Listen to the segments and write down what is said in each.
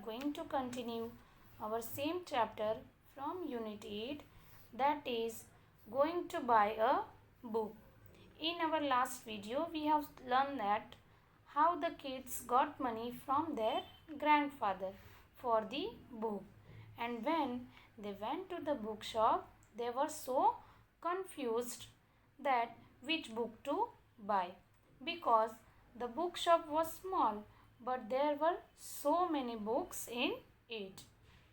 going to continue our same chapter from Unit 8, that is going to buy a book. In our last video, we have learned that how the kids got money from their grandfather for the book, and when they went to the bookshop, they were so confused that which book to buy, because the bookshop was small but there were so many books in it.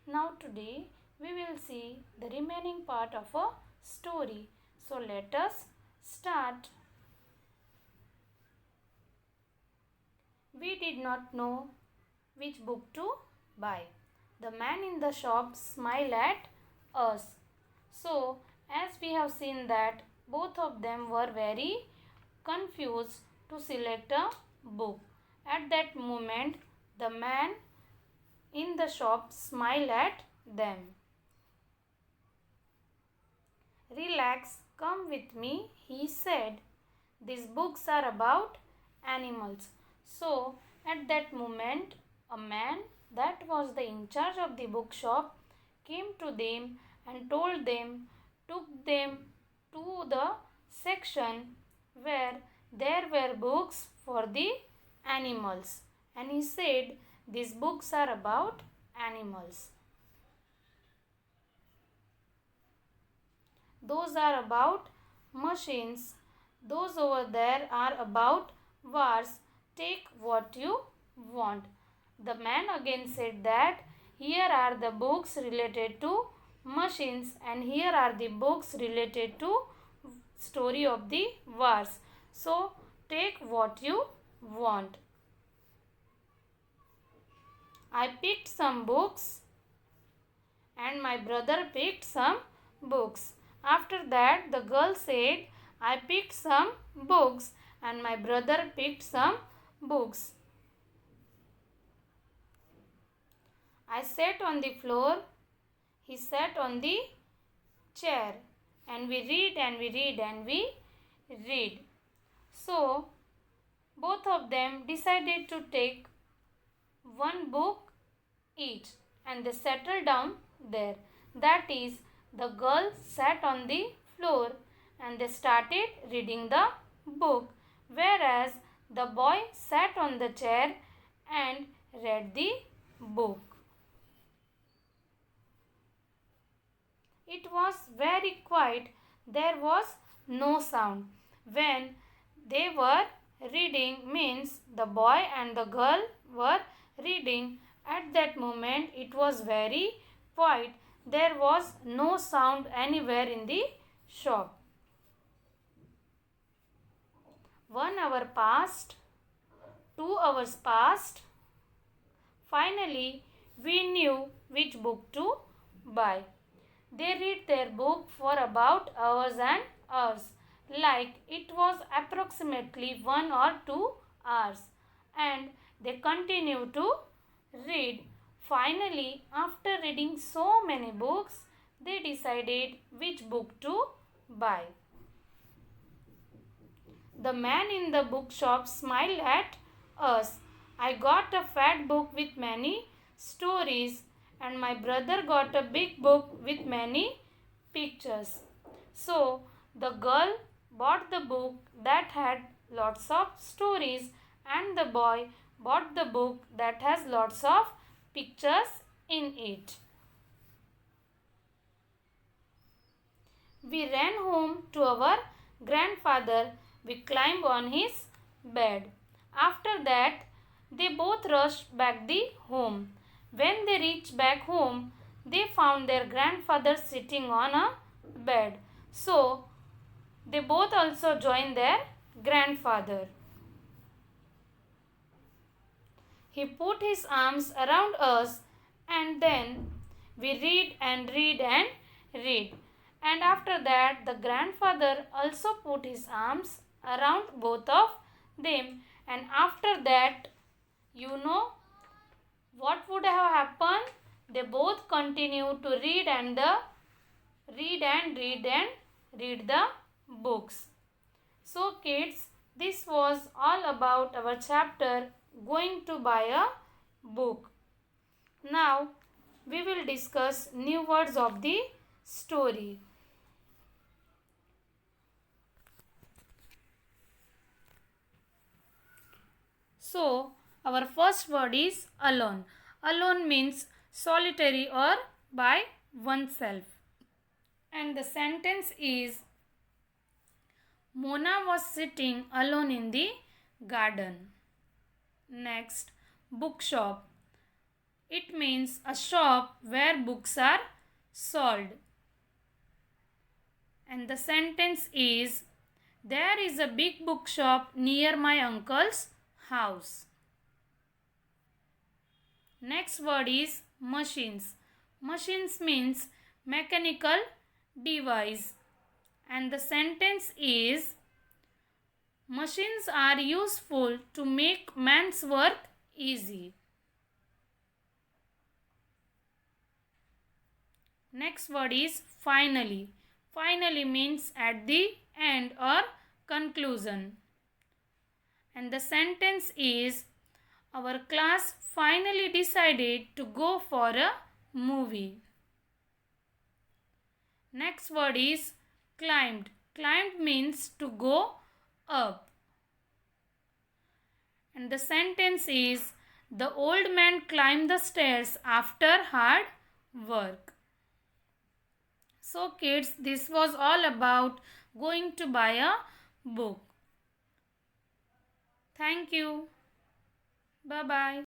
Now today we will see the remaining part of a story. So let us start. We did not know which book to buy. The man in the shop smiled at us. So as we have seen that both of them were very confused to select a book. At that moment, the man in the shop smiled at them. Relax, come with me, he said. These books are about animals. So, at that moment, a man that was the in charge of the bookshop came to them and told them, took them to the section where there were books for the animals, and he said these books are about animals. Those are about machines. Those over there are about wars. Take what you want. The man again said that here are the books related to machines and here are the books related to story of the wars. So take what you want. I picked some books and my brother picked some books. After that, the girl said, I picked some books and my brother picked some books. I sat on the floor, he sat on the chair, and we read and we read and we read. So, both of them decided to take one book each and they settled down there. That is, the girl sat on the floor and they started reading the book, whereas the boy sat on the chair and read the book. It was very quiet. There was no sound. When they were reading, means the boy and the girl were reading, at that moment it was very quiet. There was no sound anywhere in the shop. 1 hour passed, 2 hours passed. Finally, we knew which book to buy. They read their book for about hours and hours, like it was approximately 1 or 2 hours, and they continued to read. Finally, after reading so many books, they decided which book to buy. The man in the bookshop smiled at us. I got a fat book with many stories, and my brother got a big book with many pictures. So, the girl bought the book that had lots of stories, and the boy bought the book that has lots of pictures in it. We ran home to our grandfather. We climbed on his bed. After that, they both rushed back the home. When they reached back home, they found their grandfather sitting on a bed. So, they both also joined their grandfather. He put his arms around us and then we read and read and read. And after that, the grandfather also put his arms around both of them. And after that, you know what would have happened? They both continued to read and read the books. So kids, this was all about our chapter going to buy a book. Now we will discuss new words of the story. So, our first word is alone. Alone means solitary or by oneself. And the sentence is Mona was sitting alone in the garden. Next, bookshop. It means a shop where books are sold. And the sentence is There is a big bookshop near my uncle's house. Next word is machines. Machines means mechanical device. And the sentence is Machines are useful to make man's work easy. Next word is finally. Finally means at the end or conclusion. And the sentence is Our class finally decided to go for a movie. Next word is climbed. Climbed means to go up. And the sentence is The old man climbed the stairs after hard work. So kids, this was all about going to buy a book. Thank you. Bye bye.